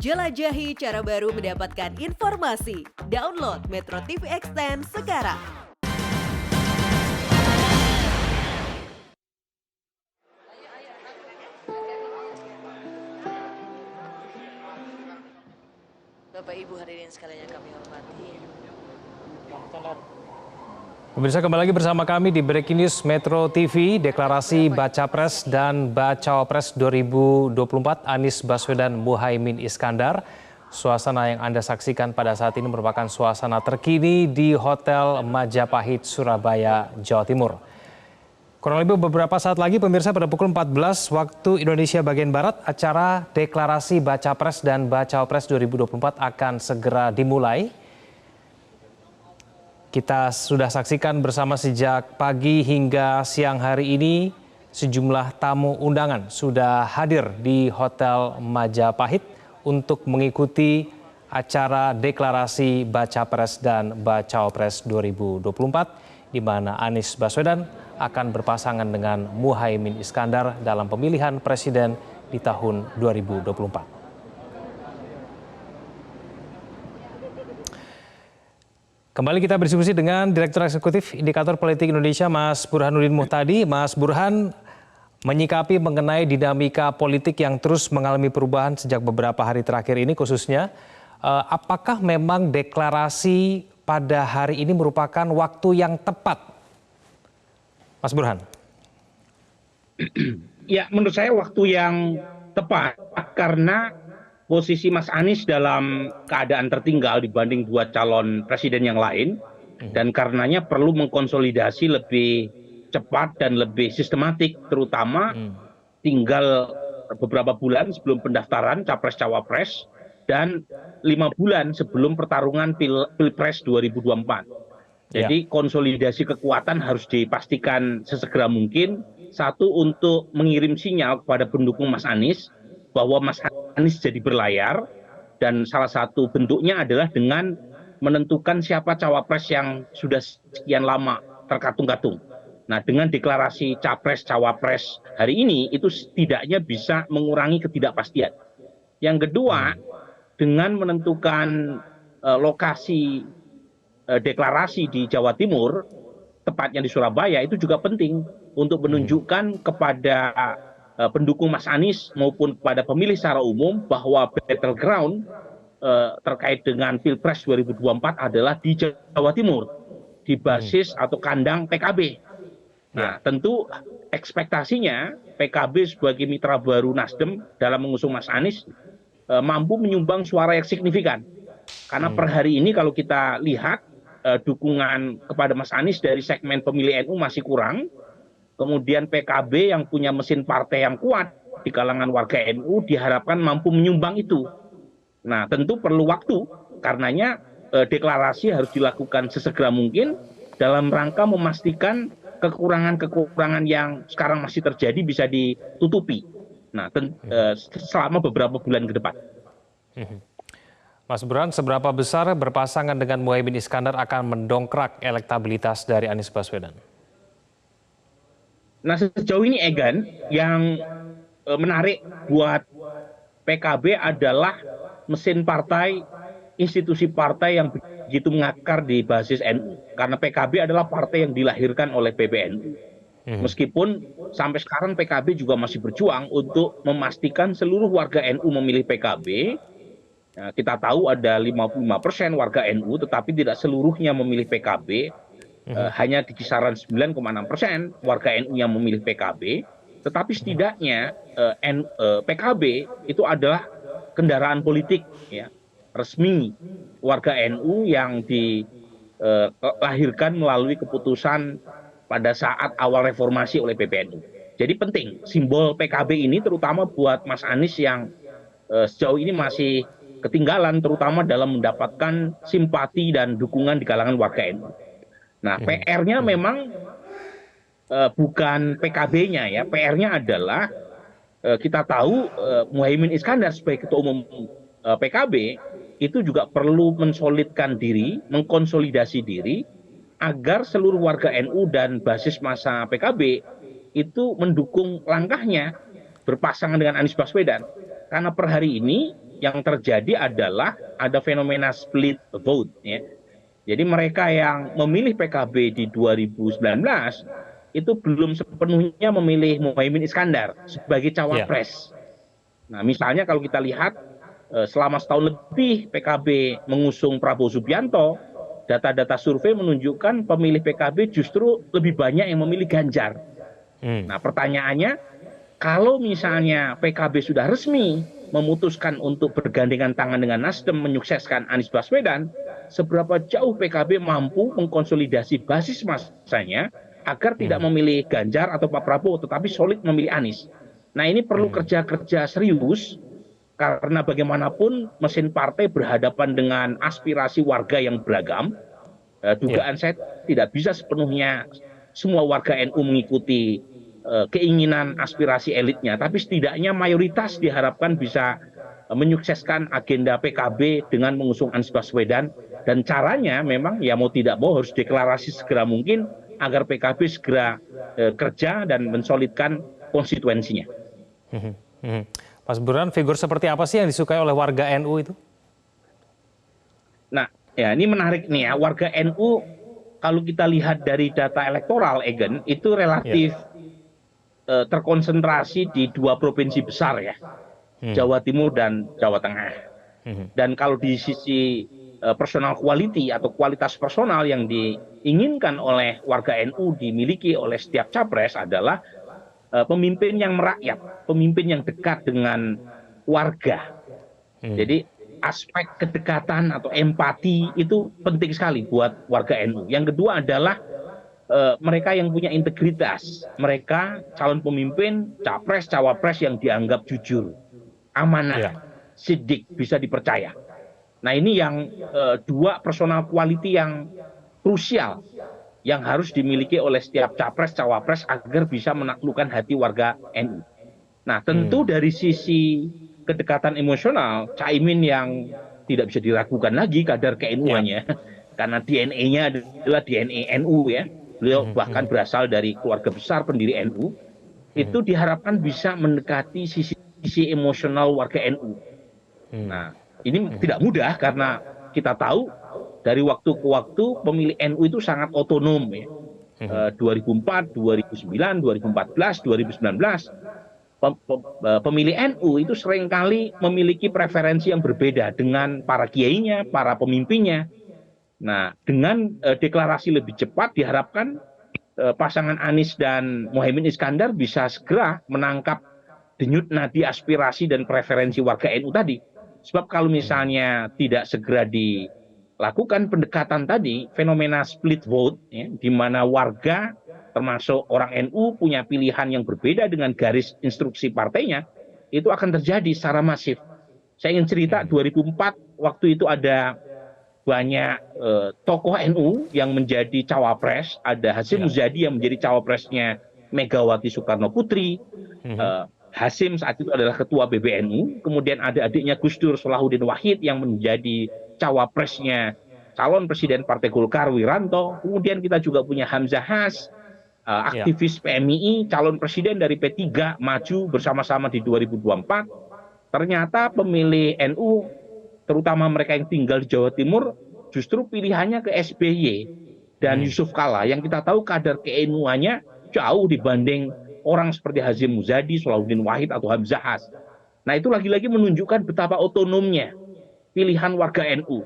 Jelajahi cara baru mendapatkan informasi. Download Metro TV Extend sekarang. Bapak Ibu hadirin sekalian yang kami hormati. Pemirsa, kembali lagi bersama kami di Breaking News Metro TV. Deklarasi Baca Pres dan Bacawapres 2024 Anies Baswedan Muhaimin Iskandar. Suasana yang Anda saksikan pada saat ini merupakan suasana terkini di Hotel Majapahit, Surabaya, Jawa Timur. Kurang lebih beberapa saat lagi pemirsa, pada pukul 14 waktu Indonesia bagian Barat, acara Deklarasi Baca Pres dan Bacawapres 2024 akan segera dimulai. Kita sudah saksikan bersama sejak pagi hingga siang hari ini sejumlah tamu undangan sudah hadir di Hotel Majapahit untuk mengikuti acara Deklarasi Baca Pres dan Bacawapres 2024 di mana Anies Baswedan akan berpasangan dengan Muhaimin Iskandar dalam pemilihan presiden di tahun 2024. Kembali kita berdiskusi dengan Direktur Eksekutif Indikator Politik Indonesia, Mas Burhanuddin Muhtadi. Mas Burhan, menyikapi mengenai dinamika politik yang terus mengalami perubahan sejak beberapa hari terakhir ini khususnya, apakah memang deklarasi pada hari ini merupakan waktu yang tepat? Mas Burhan. Ya, menurut saya waktu yang tepat karena posisi Mas Anies dalam keadaan tertinggal dibanding dua calon presiden yang lain, dan karenanya perlu mengkonsolidasi lebih cepat dan lebih sistematik, terutama tinggal beberapa bulan sebelum pendaftaran Capres-Cawapres dan 5 bulan sebelum pertarungan Pilpres 2024. Jadi konsolidasi kekuatan harus dipastikan sesegera mungkin. Satu, untuk mengirim sinyal kepada pendukung Mas Anies bahwa Mas Anies jadi berlayar, dan salah satu bentuknya adalah dengan menentukan siapa cawapres yang sudah sekian lama terkatung-katung. Nah, dengan deklarasi capres-cawapres hari ini itu setidaknya bisa mengurangi ketidakpastian. Yang kedua, dengan menentukan lokasi deklarasi di Jawa Timur, tepatnya di Surabaya, itu juga penting untuk menunjukkan kepada pendukung Mas Anies maupun kepada pemilih secara umum bahwa battleground terkait dengan Pilpres 2024 adalah di Jawa Timur, di basis atau kandang PKB. Nah, tentu ekspektasinya PKB sebagai mitra baru Nasdem dalam mengusung Mas Anies mampu menyumbang suara yang signifikan. Karena per hari ini kalau kita lihat dukungan kepada Mas Anies dari segmen pemilih NU masih kurang. Kemudian PKB yang punya mesin partai yang kuat di kalangan warga NU diharapkan mampu menyumbang itu. Nah, tentu perlu waktu, karenanya deklarasi harus dilakukan sesegera mungkin dalam rangka memastikan kekurangan-kekurangan yang sekarang masih terjadi bisa ditutupi. Nah, selama beberapa bulan ke depan. Mas Burhan, seberapa besar berpasangan dengan Muhaimin Iskandar akan mendongkrak elektabilitas dari Anies Baswedan? Nah, sejauh ini Egan, yang menarik buat PKB adalah mesin partai, institusi partai yang begitu mengakar di basis NU. Karena PKB adalah partai yang dilahirkan oleh PBNU. Meskipun sampai sekarang PKB juga masih berjuang untuk memastikan seluruh warga NU memilih PKB. Nah, kita tahu ada 55% warga NU, tetapi tidak seluruhnya memilih PKB. Hanya di kisaran 9,6% warga NU yang memilih PKB, tetapi setidaknya PKB itu adalah kendaraan politik ya, resmi warga NU yang dilahirkan melalui keputusan pada saat awal reformasi oleh PBNU. Jadi penting simbol PKB ini terutama buat Mas Anies yang sejauh ini masih ketinggalan terutama dalam mendapatkan simpati dan dukungan di kalangan warga NU. Nah, PR-nya memang bukan PKB-nya ya, PR-nya adalah kita tahu Muhaimin Iskandar sebagai ketua umum PKB itu juga perlu mensolidkan diri, mengkonsolidasi diri agar seluruh warga NU dan basis massa PKB itu mendukung langkahnya berpasangan dengan Anies Baswedan. Karena per hari ini yang terjadi adalah ada fenomena split vote ya. Jadi mereka yang memilih PKB di 2019 itu belum sepenuhnya memilih Muhaimin Iskandar sebagai cawapres. Nah, misalnya kalau kita lihat selama setahun lebih PKB mengusung Prabowo Subianto, data-data survei menunjukkan pemilih PKB justru lebih banyak yang memilih Ganjar. Nah, pertanyaannya, kalau misalnya PKB sudah resmi memutuskan untuk bergandengan tangan dengan Nasdem menyukseskan Anies Baswedan, seberapa jauh PKB mampu mengkonsolidasi basis masanya agar tidak memilih Ganjar atau Pak Prabowo, tetapi solid memilih Anies. Nah, ini perlu kerja-kerja serius, karena bagaimanapun mesin partai berhadapan dengan aspirasi warga yang beragam. Dugaan saya tidak bisa sepenuhnya semua warga NU mengikuti keinginan aspirasi elitnya, tapi setidaknya mayoritas diharapkan bisa menyukseskan agenda PKB dengan mengusung Anies Baswedan, dan caranya memang ya mau tidak mau harus deklarasi segera mungkin agar PKB segera kerja dan mensolidkan konstituensinya. Mas Burhan, figur seperti apa sih yang disukai oleh warga NU itu? Nah, ya ini menarik nih ya, warga NU kalau kita lihat dari data elektoral, Egen, itu relatif terkonsentrasi di 2 provinsi besar ya, Jawa Timur dan Jawa Tengah. Dan kalau di sisi personal quality atau kualitas personal yang diinginkan oleh warga NU dimiliki oleh setiap capres adalah pemimpin yang merakyat, pemimpin yang dekat dengan warga. Jadi aspek kedekatan atau empati itu penting sekali buat warga NU. Yang kedua adalah mereka yang punya integritas, mereka calon pemimpin, capres, cawapres yang dianggap jujur, amanah, sidik, bisa dipercaya. Nah, ini yang 2 personal quality yang krusial yang harus dimiliki oleh setiap capres, cawapres agar bisa menaklukkan hati warga NU. Nah, tentu dari sisi kedekatan emosional, Caimin yang tidak bisa diragukan lagi kadar ke-NU-annya, karena DNA-nya adalah DNA NU ya. Beliau bahkan berasal dari keluarga besar pendiri NU, itu diharapkan bisa mendekati sisi emosional warga NU. Nah, ini tidak mudah karena kita tahu dari waktu ke waktu pemilih NU itu sangat otonom ya. 2004, 2009, 2014, 2019 pemilih NU itu seringkali memiliki preferensi yang berbeda dengan para kiainya, para pemimpinnya. Nah, dengan deklarasi lebih cepat diharapkan pasangan Anies dan Muhaimin Iskandar bisa segera menangkap denyut nadi aspirasi dan preferensi warga NU tadi. Sebab kalau misalnya tidak segera dilakukan pendekatan tadi, fenomena split vote, ya, di mana warga termasuk orang NU punya pilihan yang berbeda dengan garis instruksi partainya, itu akan terjadi secara masif. Saya ingin cerita 2004 waktu itu ada banyak tokoh NU yang menjadi cawapres, ada Hasyim Muzadi yang menjadi cawapresnya Megawati Soekarno Putri, Hasyim saat itu adalah ketua PBNU, kemudian ada adiknya Gus Dur Salahuddin Wahid yang menjadi cawapresnya calon presiden Partai Golkar Wiranto, kemudian kita juga punya Hamzah Has, aktivis PMII, calon presiden dari P3 maju bersama-sama di 2024. Ternyata pemilih NU, terutama mereka yang tinggal di Jawa Timur, justru pilihannya ke SBY dan Yusuf Kala, yang kita tahu kadar ke-NU-nya jauh dibanding orang seperti Hasyim Muzadi, Salahuddin Wahid atau Hamzah Has. Nah, itu lagi-lagi menunjukkan betapa otonomnya pilihan warga NU.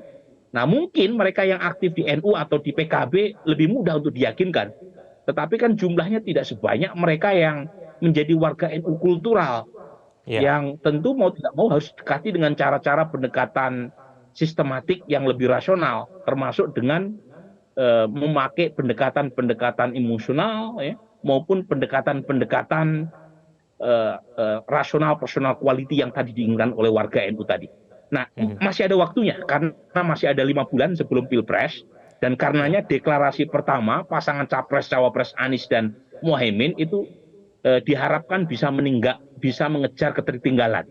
Nah, mungkin mereka yang aktif di NU atau di PKB lebih mudah untuk diyakinkan. Tetapi kan jumlahnya tidak sebanyak mereka yang menjadi warga NU kultural. Yang tentu mau tidak mau harus dekati dengan cara-cara pendekatan sistematik yang lebih rasional, termasuk dengan memakai pendekatan-pendekatan emosional ya, maupun pendekatan-pendekatan rasional personal quality yang tadi diinginkan oleh warga NU tadi. Nah, masih ada waktunya karena masih ada 5 bulan sebelum Pilpres, dan karenanya deklarasi pertama pasangan capres cawapres Anies dan Muhaimin itu diharapkan bisa mengejar ketertinggalan.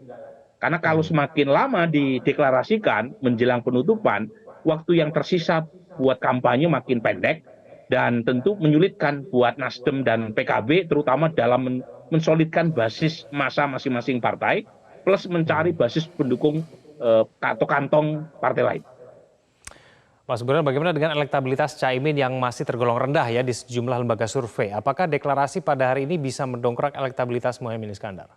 Karena kalau semakin lama dideklarasikan menjelang penutupan, waktu yang tersisa buat kampanye makin pendek dan tentu menyulitkan buat Nasdem dan PKB terutama dalam mensolidkan basis massa masing-masing partai. plus mencari basis pendukung atau kantong partai lain. Mas Burhan, bagaimana dengan elektabilitas Caimin yang masih tergolong rendah ya di sejumlah lembaga survei? Apakah deklarasi pada hari ini bisa mendongkrak elektabilitas Muhaimin Iskandar?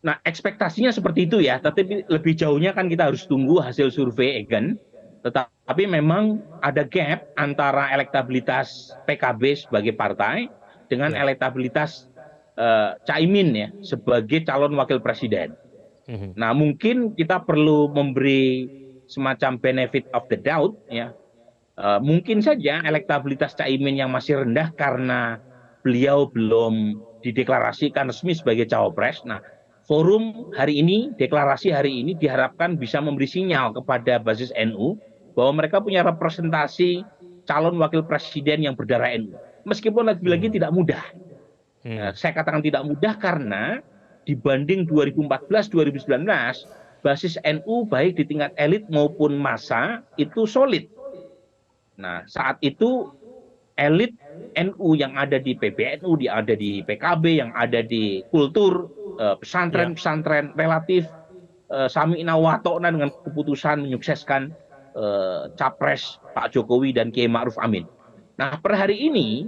Nah, ekspektasinya seperti itu ya, tapi lebih jauhnya kan kita harus tunggu hasil survei Egan. Tetapi memang ada gap antara elektabilitas PKB sebagai partai dengan elektabilitas Caimin ya sebagai calon wakil presiden. Nah, mungkin kita perlu memberi semacam benefit of the doubt ya. Mungkin saja elektabilitas Caimin yang masih rendah karena beliau belum dideklarasikan resmi sebagai cawapres. Nah, forum hari ini, deklarasi hari ini diharapkan bisa memberi sinyal kepada basis NU bahwa mereka punya representasi calon wakil presiden yang berdarah NU. Meskipun lagi-lagi tidak mudah. Saya katakan tidak mudah karena dibanding 2014-2019, basis NU baik di tingkat elit maupun massa itu solid. Nah, saat itu elit NU yang ada di PBNU, yang ada di PKB, yang ada di kultur, pesantren-pesantren relatif sami'na wa ta'na dengan keputusan menyukseskan capres Pak Jokowi dan Kiai Ma'ruf Amin. Nah, per hari ini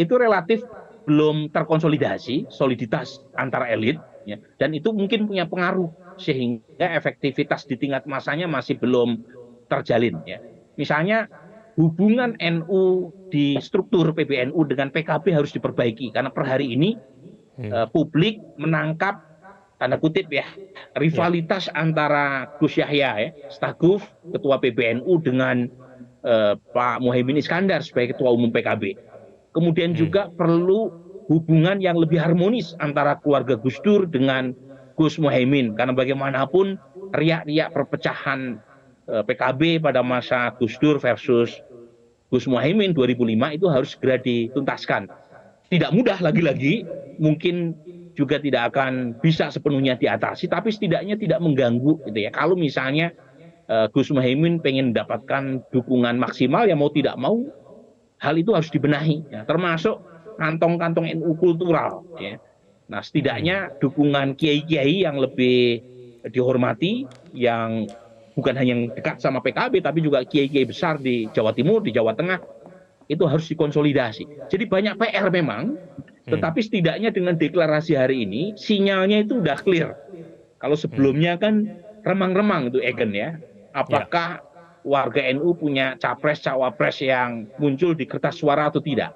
itu relatif belum terkonsolidasi soliditas antara elit ya, dan itu mungkin punya pengaruh sehingga efektivitas di tingkat masanya masih belum terjalin ya. Misalnya hubungan NU di struktur PBNU dengan PKB harus diperbaiki karena per hari ini publik menangkap tanda kutip ya rivalitas antara Gus Yahya ya Stakuf ketua PBNU dengan Pak Muhaimin Iskandar sebagai ketua umum PKB. Kemudian juga perlu hubungan yang lebih harmonis antara keluarga Gus Dur dengan Gus Muhaimin karena bagaimanapun riak-riak perpecahan PKB pada masa Gus Dur versus Gus Muhaimin 2005 itu harus segera dituntaskan. Tidak mudah lagi-lagi, mungkin juga tidak akan bisa sepenuhnya diatasi, tapi setidaknya tidak mengganggu gitu ya. Kalau misalnya Gus Muhaimin pengen mendapatkan dukungan maksimal, ya mau tidak mau hal itu harus dibenahi, ya, termasuk kantong-kantong NU kultural. Ya. Nah, setidaknya dukungan kiai-kiai yang lebih dihormati, yang bukan hanya yang dekat sama PKB, tapi juga kiai-kiai besar di Jawa Timur, di Jawa Tengah, itu harus dikonsolidasi. Jadi banyak PR memang, tetapi setidaknya dengan deklarasi hari ini, sinyalnya itu udah clear. Kalau sebelumnya kan remang-remang itu Egan ya. Apakah warga NU punya capres, cawapres yang muncul di kertas suara atau tidak?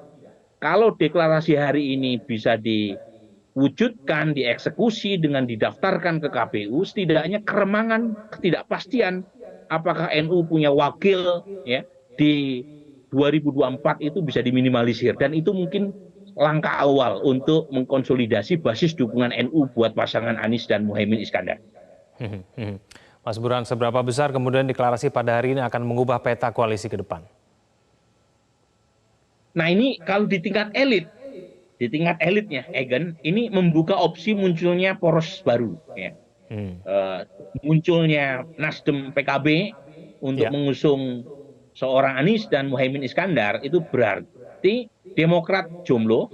Kalau deklarasi hari ini bisa diwujudkan, dieksekusi dengan didaftarkan ke KPU, setidaknya keremangan, ketidakpastian apakah NU punya wakil ya di 2024 itu bisa diminimalisir, dan itu mungkin langkah awal untuk mengkonsolidasi basis dukungan NU buat pasangan Anies dan Muhaimin Iskandar. Mas Burhan, seberapa besar kemudian deklarasi pada hari ini akan mengubah peta koalisi ke depan? Nah, ini kalau di tingkat elitnya, Egan, ini membuka opsi munculnya poros baru. Ya. Munculnya Nasdem PKB untuk mengusung seorang Anies dan Muhaimin Iskandar, itu berarti Demokrat jomblo.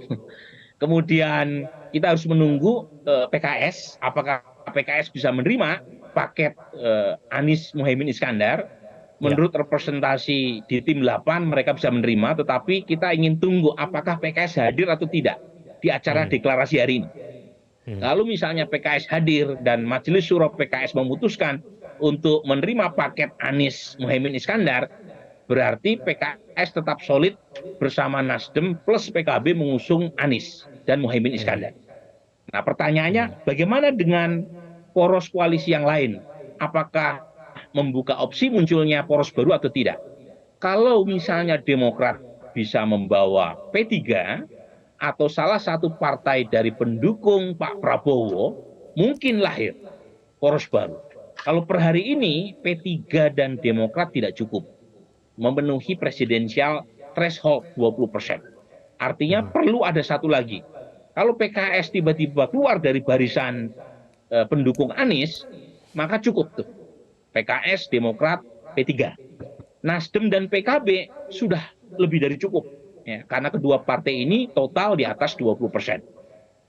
Kemudian kita harus menunggu PKS, apakah PKS bisa menerima paket Anies Muhaimin Iskandar. Menurut representasi di tim 8 mereka bisa menerima, tetapi kita ingin tunggu apakah PKS hadir atau tidak di acara deklarasi hari ini. Kalau misalnya PKS hadir dan Majelis Syuro PKS memutuskan untuk menerima paket Anies Muhaimin Iskandar, berarti PKS tetap solid bersama Nasdem plus PKB mengusung Anies dan Muhaimin Iskandar. Nah, pertanyaannya bagaimana dengan poros koalisi yang lain? Apakah membuka opsi munculnya poros baru atau tidak? Kalau misalnya Demokrat bisa membawa P3 atau salah satu partai dari pendukung Pak Prabowo, mungkin lahir poros baru. Kalau per hari ini P3 dan Demokrat tidak cukup memenuhi presidensial threshold 20%. Artinya perlu ada satu lagi. Kalau PKS tiba-tiba keluar dari barisan pendukung Anies, maka cukup tuh. PKS, Demokrat, P3. Nasdem dan PKB sudah lebih dari cukup. Ya, karena kedua partai ini total di atas 20%.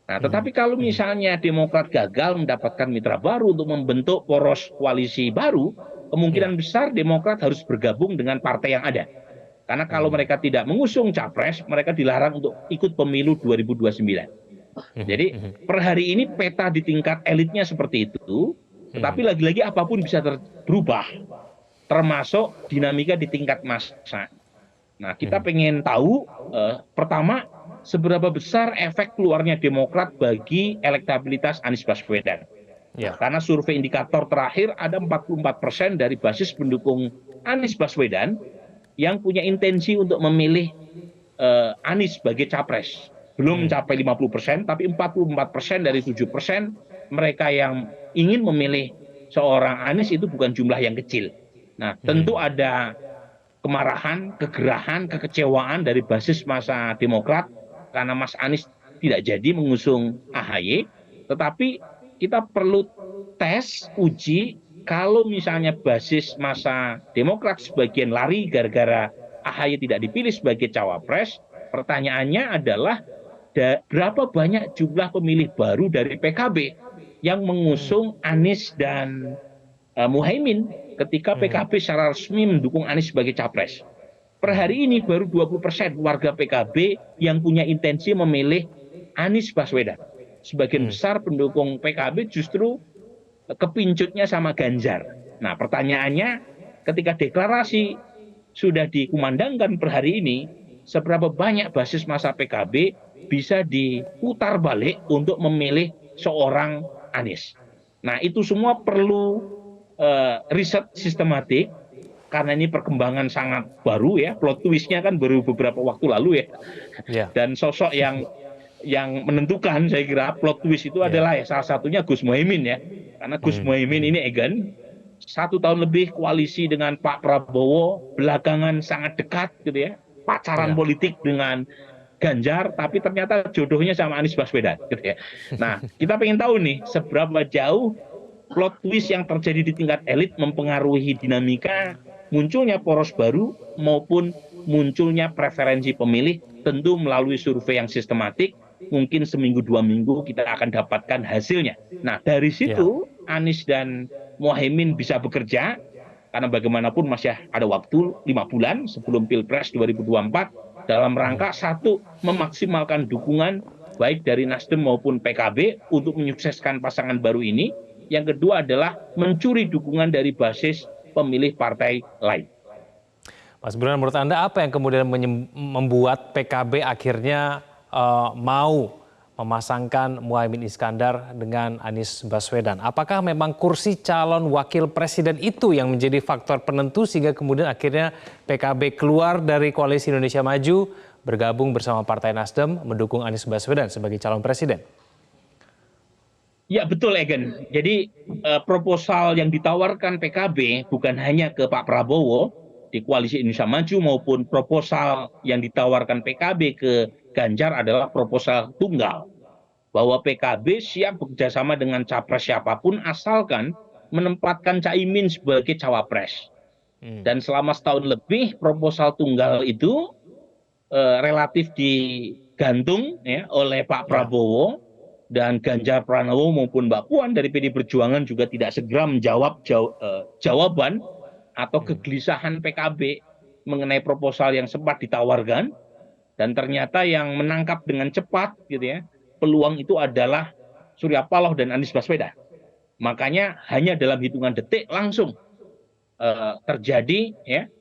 Nah, tetapi kalau misalnya Demokrat gagal mendapatkan mitra baru untuk membentuk poros koalisi baru, kemungkinan besar Demokrat harus bergabung dengan partai yang ada. Karena kalau mereka tidak mengusung capres, mereka dilarang untuk ikut pemilu 2029. Jadi per hari ini peta di tingkat elitnya seperti itu, tetapi lagi-lagi apapun bisa berubah, termasuk dinamika di tingkat massa. Nah, kita pengen tahu pertama seberapa besar efek keluarnya Demokrat bagi elektabilitas Anies Baswedan. Karena survei indikator terakhir ada 44% dari basis pendukung Anies Baswedan yang punya intensi untuk memilih Anies sebagai capres. Belum mencapai 50%, tapi 44% dari 7% mereka yang ingin memilih seorang Anies itu bukan jumlah yang kecil. Nah, tentu ada kemarahan, kegerahan, kekecewaan dari basis massa Demokrat karena Mas Anies tidak jadi mengusung AHY, tetapi kita perlu tes, uji, kalau misalnya basis massa Demokrat sebagian lari gara-gara AHY tidak dipilih sebagai cawapres, pertanyaannya adalah berapa banyak jumlah pemilih baru dari PKB yang mengusung Anies dan Muhaimin ketika PKB secara resmi mendukung Anies sebagai capres. Per hari ini baru 20% warga PKB yang punya intensi memilih Anies Baswedan. Sebagian besar pendukung PKB justru kepincutnya sama Ganjar. Nah, pertanyaannya ketika deklarasi sudah dikumandangkan per hari ini, seberapa banyak basis massa PKB bisa diputar balik untuk memilih seorang Anies. Nah, itu semua perlu riset sistematik karena ini perkembangan sangat baru ya, plot twistnya kan baru beberapa waktu lalu ya. Dan sosok yang menentukan saya kira plot twist itu adalah salah satunya Gus Muhaimin ya, karena Gus Muhaimin ini 1 tahun lebih koalisi dengan Pak Prabowo, belakangan sangat dekat gitu ya, pacaran politik dengan Ganjar, tapi ternyata jodohnya sama Anies Baswedan gitu ya. Nah, kita pengen tahu nih seberapa jauh plot twist yang terjadi di tingkat elit mempengaruhi dinamika munculnya poros baru maupun munculnya preferensi pemilih, tentu melalui survei yang sistematik, mungkin seminggu 2 minggu kita akan dapatkan hasilnya. Nah, dari situ Anies dan Muhaimin bisa bekerja, karena bagaimanapun masih ada waktu 5 bulan sebelum Pilpres 2024, dalam rangka satu, memaksimalkan dukungan baik dari Nasdem maupun PKB untuk menyukseskan pasangan baru ini. Yang kedua adalah mencuri dukungan dari basis pemilih partai lain. Mas Burhan, menurut Anda apa yang kemudian membuat PKB akhirnya mau memasangkan Muhaimin Iskandar dengan Anies Baswedan? Apakah memang kursi calon wakil presiden itu yang menjadi faktor penentu sehingga kemudian akhirnya PKB keluar dari Koalisi Indonesia Maju, bergabung bersama Partai Nasdem mendukung Anies Baswedan sebagai calon presiden? Ya betul Egen, jadi proposal yang ditawarkan PKB bukan hanya ke Pak Prabowo di Koalisi Indonesia Maju maupun proposal yang ditawarkan PKB ke Ganjar adalah proposal tunggal, bahwa PKB siap bekerjasama dengan capres siapapun asalkan menempatkan Caimin sebagai cawapres. Dan selama setahun lebih proposal tunggal itu relatif digantung ya, oleh Pak Prabowo, dan Ganjar Pranowo maupun Mbak Puan dari PD Perjuangan juga tidak segera menjawab jawaban atau kegelisahan PKB mengenai proposal yang sempat ditawarkan. Dan ternyata yang menangkap dengan cepat gitu ya, peluang itu adalah Surya Paloh dan Anies Baswedan. Makanya hanya dalam hitungan detik langsung terjadi ya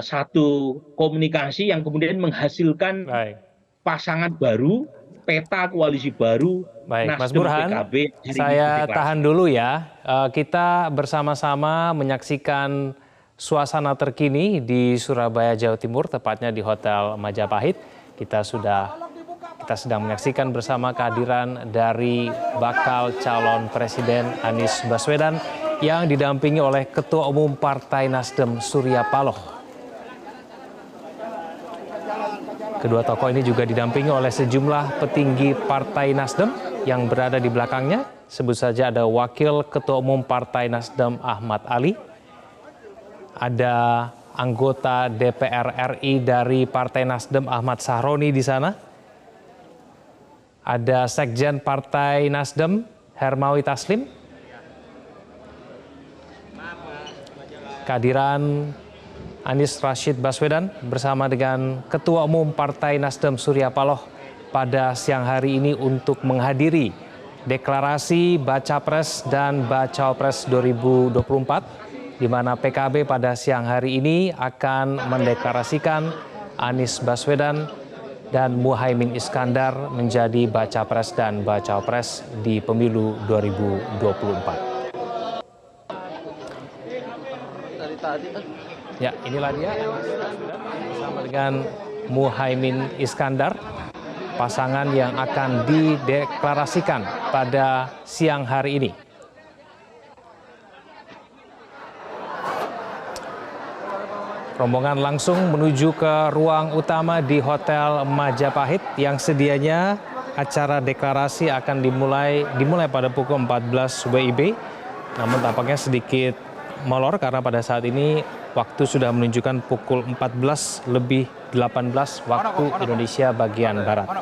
satu komunikasi yang kemudian menghasilkan pasangan baru, peta koalisi baru. Baik, Mas Burhan, saya tahan dulu ya. Kita bersama-sama menyaksikan suasana terkini di Surabaya, Jawa Timur, tepatnya di Hotel Majapahit. Kita sedang menyaksikan bersama kehadiran dari bakal calon presiden Anies Baswedan yang didampingi oleh Ketua Umum Partai Nasdem Surya Paloh. Kedua tokoh ini juga didampingi oleh sejumlah petinggi Partai Nasdem yang berada di belakangnya. Sebut saja ada Wakil Ketua Umum Partai Nasdem Ahmad Ali, ada anggota DPR RI dari Partai Nasdem Ahmad Sahroni di sana, Ada Sekjen Partai Nasdem, Hermawi Taslim. Kehadiran Anies Rashid Baswedan bersama dengan Ketua Umum Partai Nasdem Surya Paloh pada siang hari ini untuk menghadiri deklarasi Baca Pres dan Baca Pres 2024, di mana PKB pada siang hari ini akan mendeklarasikan Anies Baswedan dan Muhaimin Iskandar menjadi Baca Pres dan Baca Pres di pemilu 2024. Ya, inilah dia Anies Baswedan bersama dengan Muhaimin Iskandar, pasangan yang akan dideklarasikan pada siang hari ini. Rombongan langsung menuju ke ruang utama di Hotel Majapahit yang sedianya acara deklarasi akan dimulai pada pukul 14 WIB. Namun tampaknya sedikit molor karena pada saat ini waktu sudah menunjukkan pukul 14:18 waktu Indonesia bagian Barat.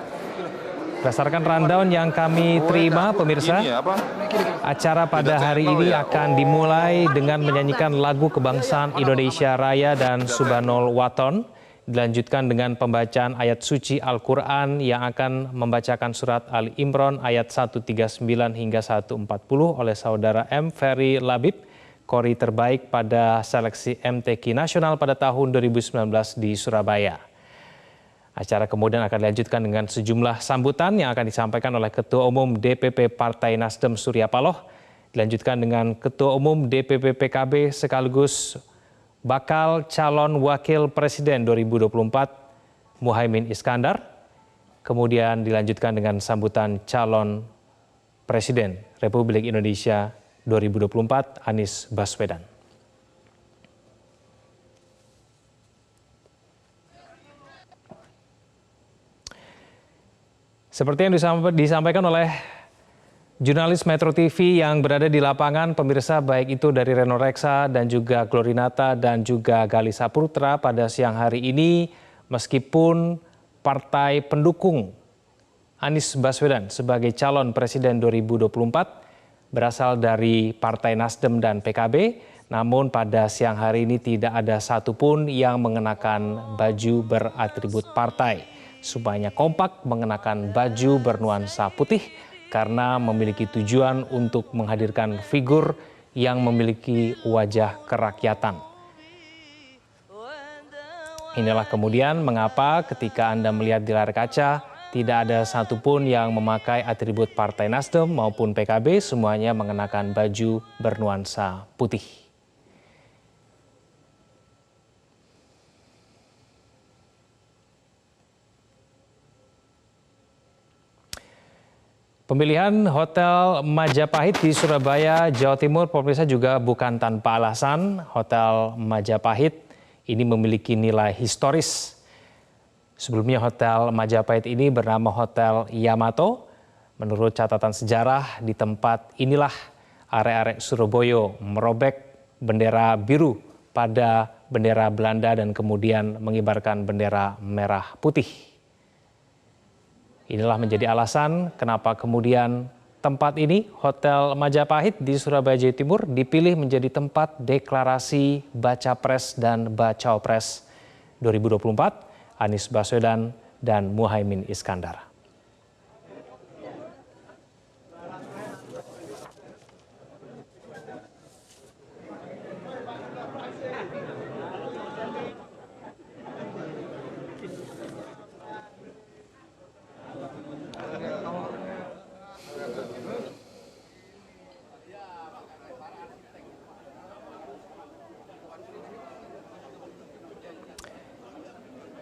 Berdasarkan rundown yang kami terima, pemirsa, acara pada hari ini akan dimulai dengan menyanyikan lagu kebangsaan Indonesia Raya dan Subhanul Waton, dilanjutkan dengan pembacaan ayat suci Al-Quran yang akan membacakan surat Ali Imran ayat 139 hingga 140 oleh saudara M. Ferry Labib, kori terbaik pada seleksi MTQ Nasional pada tahun 2019 di Surabaya. Acara kemudian akan dilanjutkan dengan sejumlah sambutan yang akan disampaikan oleh Ketua Umum DPP Partai Nasdem Surya Paloh, dilanjutkan dengan Ketua Umum DPP PKB sekaligus bakal calon Wakil Presiden 2024 Muhaimin Iskandar, kemudian dilanjutkan dengan sambutan calon Presiden Republik Indonesia 2024 Anies Baswedan. Seperti yang disampaikan oleh jurnalis Metro TV yang berada di lapangan, pemirsa, baik itu dari Reno Reksa dan juga Glorinata dan juga Gali Saputra pada siang hari ini, meskipun partai pendukung Anies Baswedan sebagai calon Presiden 2024 berasal dari Partai Nasdem dan PKB, namun pada siang hari ini tidak ada satupun yang mengenakan baju beratribut partai. Semuanya kompak mengenakan baju bernuansa putih karena memiliki tujuan untuk menghadirkan figur yang memiliki wajah kerakyatan. Inilah kemudian mengapa ketika Anda melihat di layar kaca, tidak ada satupun yang memakai atribut Partai Nasdem maupun PKB, semuanya mengenakan baju bernuansa putih. Pemilihan Hotel Majapahit di Surabaya, Jawa Timur, pemirsa, juga bukan tanpa alasan. Hotel Majapahit ini memiliki nilai historis. Sebelumnya Hotel Majapahit ini bernama Hotel Yamato. Menurut catatan sejarah, di tempat inilah arek-arek Surabaya merobek bendera biru pada bendera Belanda dan kemudian mengibarkan bendera merah putih. Inilah menjadi alasan kenapa kemudian tempat ini, Hotel Majapahit di Surabaya, Jawa Timur, dipilih menjadi tempat deklarasi Baca Pres dan Baca Pres 2024, Anies Baswedan dan Muhaimin Iskandar.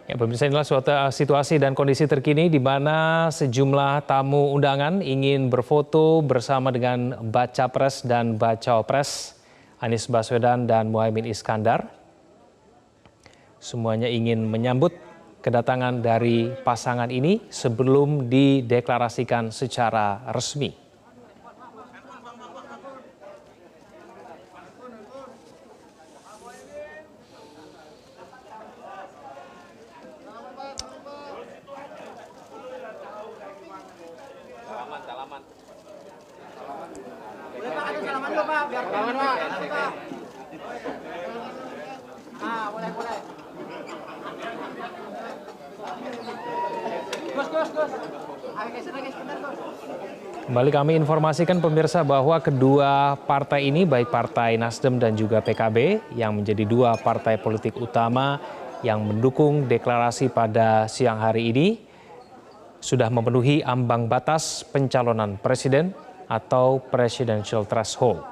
Ya, pemirsa, inilah suatu situasi dan kondisi terkini di mana sejumlah tamu undangan ingin berfoto bersama dengan Baca Pres dan Baca Pres Anies Baswedan dan Muhaimin Iskandar. Semuanya ingin menyambut kedatangan dari pasangan ini sebelum dideklarasikan secara resmi. Kembali kami informasikan pemirsa bahwa kedua partai ini, baik Partai Nasdem dan juga PKB, yang menjadi dua partai politik utama yang mendukung deklarasi pada siang hari ini, sudah memenuhi ambang batas pencalonan presiden atau presidential threshold.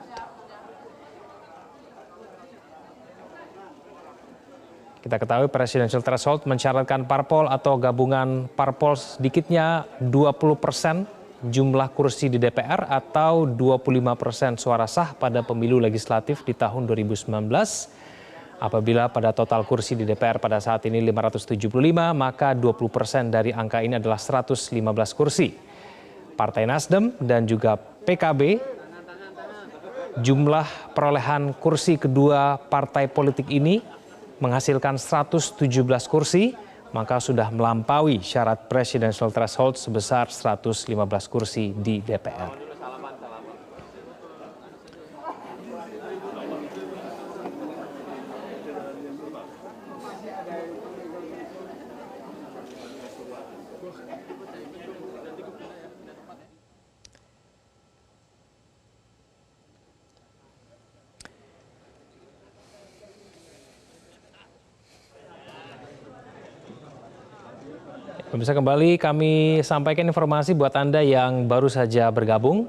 Kita ketahui presidential threshold mensyaratkan parpol atau gabungan parpol sedikitnya 20% jumlah kursi di DPR atau 25% suara sah pada pemilu legislatif di tahun 2019. Apabila pada total kursi di DPR pada saat ini 575, maka 20% dari angka ini adalah 115 kursi. Partai Nasdem dan juga PKB, jumlah perolehan kursi kedua partai politik ini menghasilkan 117 kursi, maka sudah melampaui syarat presidential threshold sebesar 115 kursi di DPR. Pemirsa, kembali kami sampaikan informasi buat Anda yang baru saja bergabung.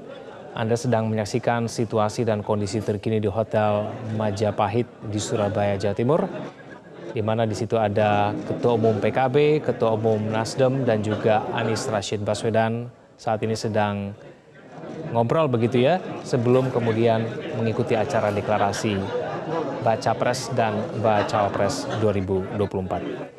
Anda sedang menyaksikan situasi dan kondisi terkini di Hotel Majapahit di Surabaya, Jawa Timur, di mana di situ ada Ketua Umum PKB, Ketua Umum Nasdem, dan juga Anies Rashid Baswedan saat ini sedang ngobrol begitu ya, sebelum kemudian mengikuti acara deklarasi Baca Pres dan Bacawa Pres 2024.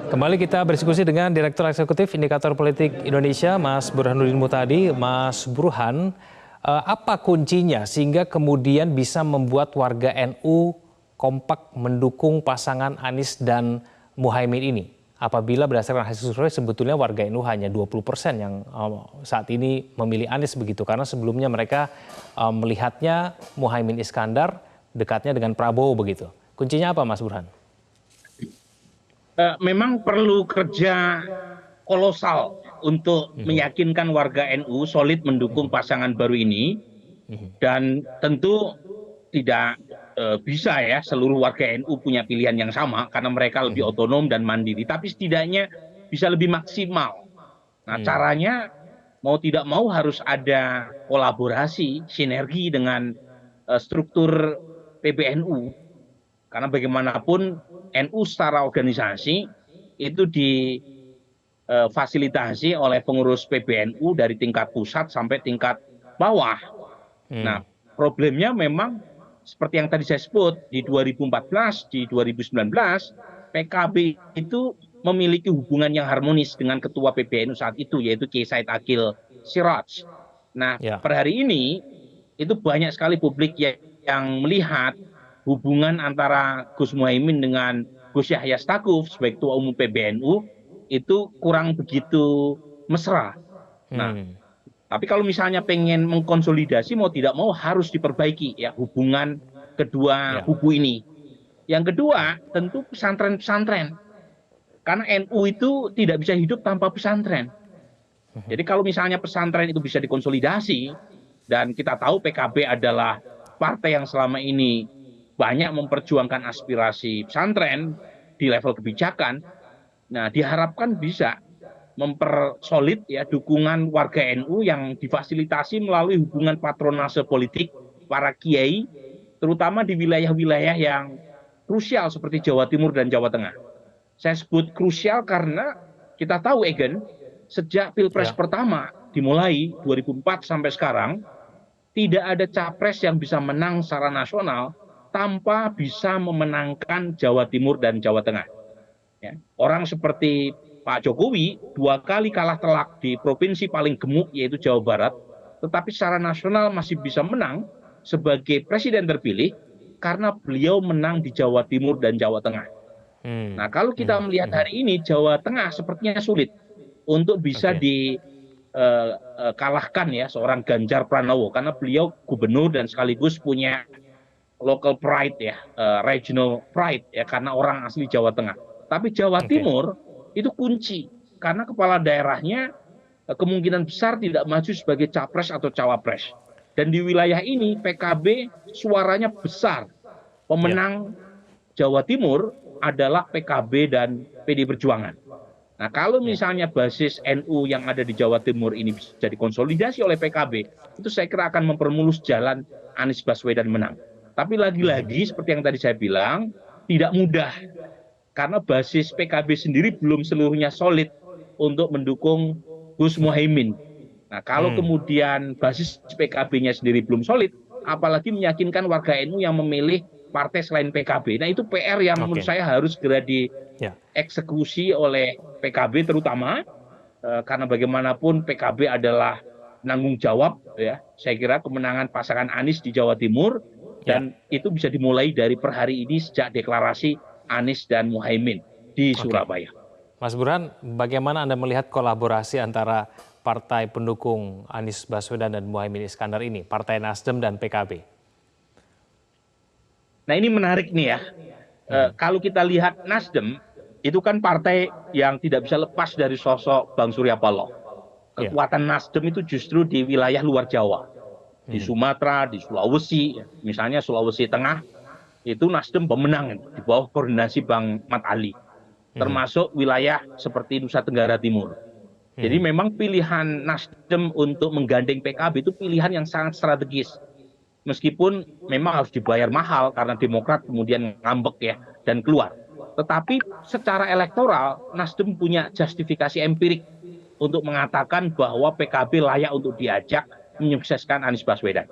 Kembali kita berdiskusi dengan Direktur Eksekutif Indikator Politik Indonesia, Mas Burhanuddin Muhtadi. Mas Burhan, apa kuncinya sehingga kemudian bisa membuat warga NU kompak mendukung pasangan Anies dan Muhaimin ini? Apabila berdasarkan hasil survei sebetulnya warga NU hanya 20% yang saat ini memilih Anies begitu. Karena sebelumnya mereka melihatnya Muhaimin Iskandar dekatnya dengan Prabowo begitu. Kuncinya apa, Mas Burhan? Memang perlu kerja kolosal untuk meyakinkan warga NU solid mendukung pasangan baru ini, dan tentu tidak bisa ya seluruh warga NU punya pilihan yang sama karena mereka lebih otonom dan mandiri, tapi setidaknya bisa lebih maksimal. Nah, caranya mau tidak mau harus ada kolaborasi, sinergi dengan struktur PBNU. Karena bagaimanapun NU secara organisasi itu difasilitasi oleh pengurus PBNU dari tingkat pusat sampai tingkat bawah. Nah, problemnya memang seperti yang tadi saya sebut, di 2014, di 2019, PKB itu memiliki hubungan yang harmonis dengan ketua PBNU saat itu, yaitu Kiai Said Akil Siraj. Nah, per hari ini itu banyak sekali publik yang melihat hubungan antara Gus Muhaimin dengan Gus Yahya Stakuf sebagai Ketua Umum PBNU itu kurang begitu mesra. Nah, tapi kalau misalnya pengen mengkonsolidasi mau tidak mau harus diperbaiki ya hubungan kedua kubu ini. Yang kedua tentu pesantren-pesantren. Karena NU itu tidak bisa hidup tanpa pesantren. Jadi kalau misalnya pesantren itu bisa dikonsolidasi, dan kita tahu PKB adalah partai yang selama ini banyak memperjuangkan aspirasi pesantren di level kebijakan. Nah, diharapkan bisa mempersolid ya dukungan warga NU yang difasilitasi melalui hubungan patronase politik para kiai, terutama di wilayah-wilayah yang krusial seperti Jawa Timur dan Jawa Tengah. Saya sebut krusial karena kita tahu, Egen, sejak Pilpres pertama dimulai 2004 sampai sekarang, tidak ada capres yang bisa menang secara nasional tanpa bisa memenangkan Jawa Timur dan Jawa Tengah. Ya. Orang seperti Pak Jokowi 2 kali kalah telak di provinsi paling gemuk yaitu Jawa Barat, tetapi secara nasional masih bisa menang sebagai presiden terpilih karena beliau menang di Jawa Timur dan Jawa Tengah. Nah, kalau kita melihat hari ini Jawa Tengah sepertinya sulit untuk bisa dikalahkan ya seorang Ganjar Pranowo karena beliau gubernur dan sekaligus punya local pride ya, regional pride ya karena orang asli Jawa Tengah. Tapi Jawa Timur itu kunci karena kepala daerahnya kemungkinan besar tidak maju sebagai capres atau cawapres. Dan di wilayah ini PKB suaranya besar. Pemenang Jawa Timur adalah PKB dan PD Perjuangan. Nah, kalau misalnya basis NU yang ada di Jawa Timur ini bisa dikonsolidasi oleh PKB, itu saya kira akan mempermulus jalan Anies Baswedan menang. Tapi lagi-lagi seperti yang tadi saya bilang, tidak mudah. Karena basis PKB sendiri belum seluruhnya solid untuk mendukung Gus Muhaimin. Nah, kalau kemudian basis PKB-nya sendiri belum solid, apalagi meyakinkan warga NU yang memilih partai selain PKB. Nah, itu PR yang menurut saya harus segera dieksekusi oleh PKB terutama, karena bagaimanapun PKB adalah penanggung jawab ya. Saya kira kemenangan pasangan Anies di Jawa Timur dan itu bisa dimulai dari per hari ini sejak deklarasi Anies dan Muhaimin di Surabaya. Mas Burhan, bagaimana Anda melihat kolaborasi antara partai pendukung Anies Baswedan dan Muhaimin Iskandar ini, Partai Nasdem dan PKB? Nah, ini menarik nih ya. Kalau kita lihat Nasdem, itu kan partai yang tidak bisa lepas dari sosok Bang Surya Paloh. Kekuatan Nasdem itu justru di wilayah luar Jawa. Di Sumatera, di Sulawesi, misalnya Sulawesi Tengah, itu Nasdem pemenang di bawah koordinasi Bang Mat Ali. Termasuk wilayah seperti Nusa Tenggara Timur. Jadi memang pilihan Nasdem untuk menggandeng PKB itu pilihan yang sangat strategis. Meskipun memang harus dibayar mahal karena Demokrat kemudian ngambek ya dan keluar. Tetapi secara elektoral Nasdem punya justifikasi empirik untuk mengatakan bahwa PKB layak untuk diajak menyukseskan Anies Baswedan.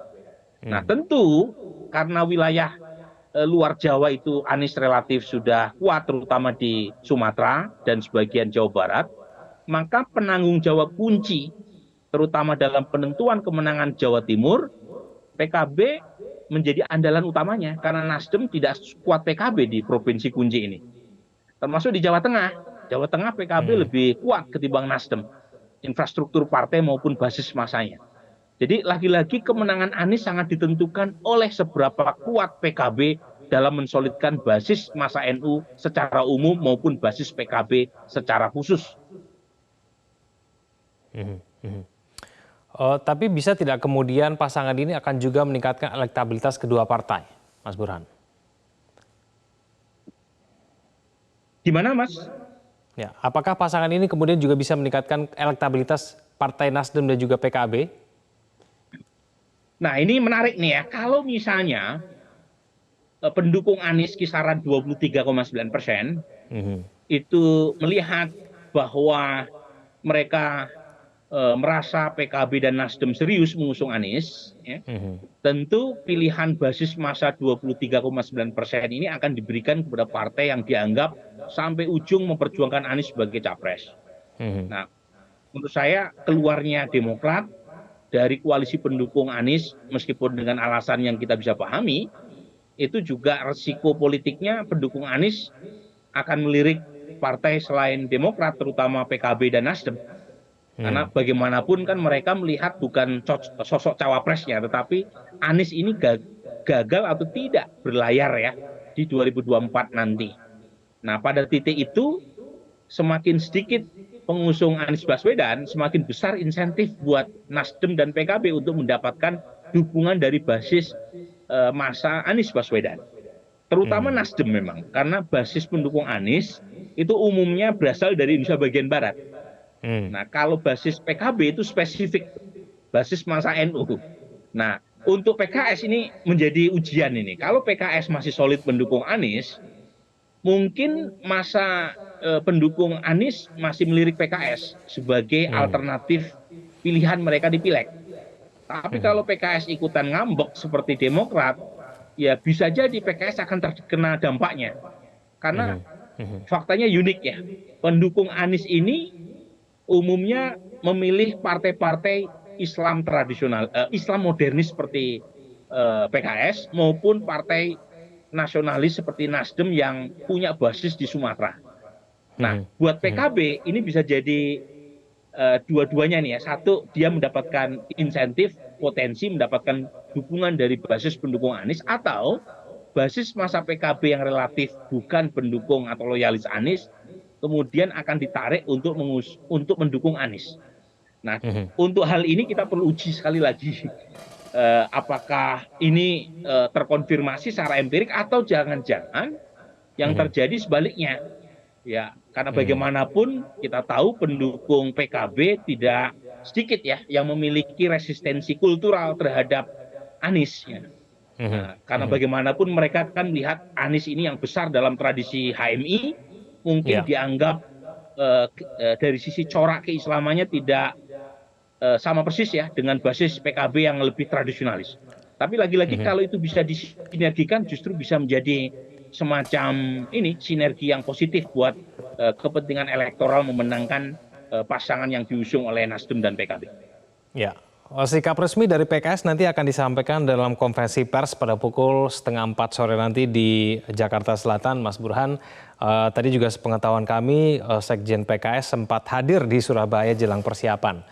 Nah, tentu karena wilayah luar Jawa itu Anies relatif sudah kuat terutama di Sumatera dan sebagian Jawa Barat, maka penanggung jawab kunci terutama dalam penentuan kemenangan Jawa Timur, PKB menjadi andalan utamanya karena Nasdem tidak kuat PKB di provinsi kunci ini. Termasuk di Jawa Tengah. Jawa Tengah PKB lebih kuat ketimbang Nasdem. Infrastruktur partai maupun basis masanya. Jadi lagi-lagi kemenangan Anies sangat ditentukan oleh seberapa kuat PKB dalam mensolidkan basis masa NU secara umum maupun basis PKB secara khusus. Tapi bisa tidak kemudian pasangan ini akan juga meningkatkan elektabilitas kedua partai, Mas Burhan? Gimana, Mas? Ya, apakah pasangan ini kemudian juga bisa meningkatkan elektabilitas Partai Nasdem dan juga PKB? Nah, ini menarik nih ya. Kalau misalnya pendukung Anies kisaran 23,9%, itu melihat bahwa mereka merasa PKB dan Nasdem serius mengusung Anies, ya, tentu pilihan basis masa 23,9% ini akan diberikan kepada partai yang dianggap sampai ujung memperjuangkan Anies sebagai capres. Nah, menurut saya keluarnya Demokrat dari koalisi pendukung Anies, meskipun dengan alasan yang kita bisa pahami, itu juga resiko politiknya pendukung Anies akan melirik partai selain Demokrat, terutama PKB dan Nasdem. Karena bagaimanapun kan mereka melihat bukan sosok cawapresnya, tetapi Anies ini gagal atau tidak berlayar ya di 2024 nanti. Nah, pada titik itu semakin sedikit pengusung Anies Baswedan, semakin besar insentif buat Nasdem dan PKB untuk mendapatkan dukungan dari basis masa Anies Baswedan. Terutama Nasdem memang, karena basis pendukung Anies itu umumnya berasal dari Indonesia bagian Barat. Nah, kalau basis PKB itu spesifik, basis masa NU. Nah, untuk PKS ini menjadi ujian ini. Kalau PKS masih solid mendukung Anies, mungkin masa pendukung Anies masih melirik PKS sebagai alternatif pilihan mereka di Pileg. Tapi kalau PKS ikutan ngambek seperti Demokrat, ya bisa jadi PKS akan terkena dampaknya. Karena faktanya unik ya. Pendukung Anies ini umumnya memilih partai-partai Islam tradisional, Islam modernis seperti PKS maupun partai nasionalis seperti Nasdem yang punya basis di Sumatera. Nah, buat PKB ini bisa jadi dua-duanya nih ya. Satu, dia mendapatkan insentif, potensi mendapatkan dukungan dari basis pendukung Anies, atau basis masa PKB yang relatif bukan pendukung atau loyalis Anies, kemudian akan ditarik untuk mendukung Anies. Nah, untuk hal ini kita perlu uji sekali lagi. Apakah ini terkonfirmasi secara empirik atau jangan-jangan yang terjadi sebaliknya. Ya, karena bagaimanapun kita tahu pendukung PKB tidak sedikit ya yang memiliki resistensi kultural terhadap Anies. Ya. Nah, karena bagaimanapun mereka kan melihat Anies ini yang besar dalam tradisi HMI, mungkin dianggap dari sisi corak keislamannya tidak sama persis ya dengan basis PKB yang lebih tradisionalis. Tapi lagi-lagi kalau itu bisa disinergikan justru bisa menjadi semacam ini sinergi yang positif buat kepentingan elektoral memenangkan pasangan yang diusung oleh Nasdem dan PKB. Ya, sikap resmi dari PKS nanti akan disampaikan dalam konferensi pers pada pukul 3:30 sore nanti di Jakarta Selatan, Mas Burhan. Tadi juga sepengetahuan kami, Sekjen PKS sempat hadir di Surabaya jelang persiapan.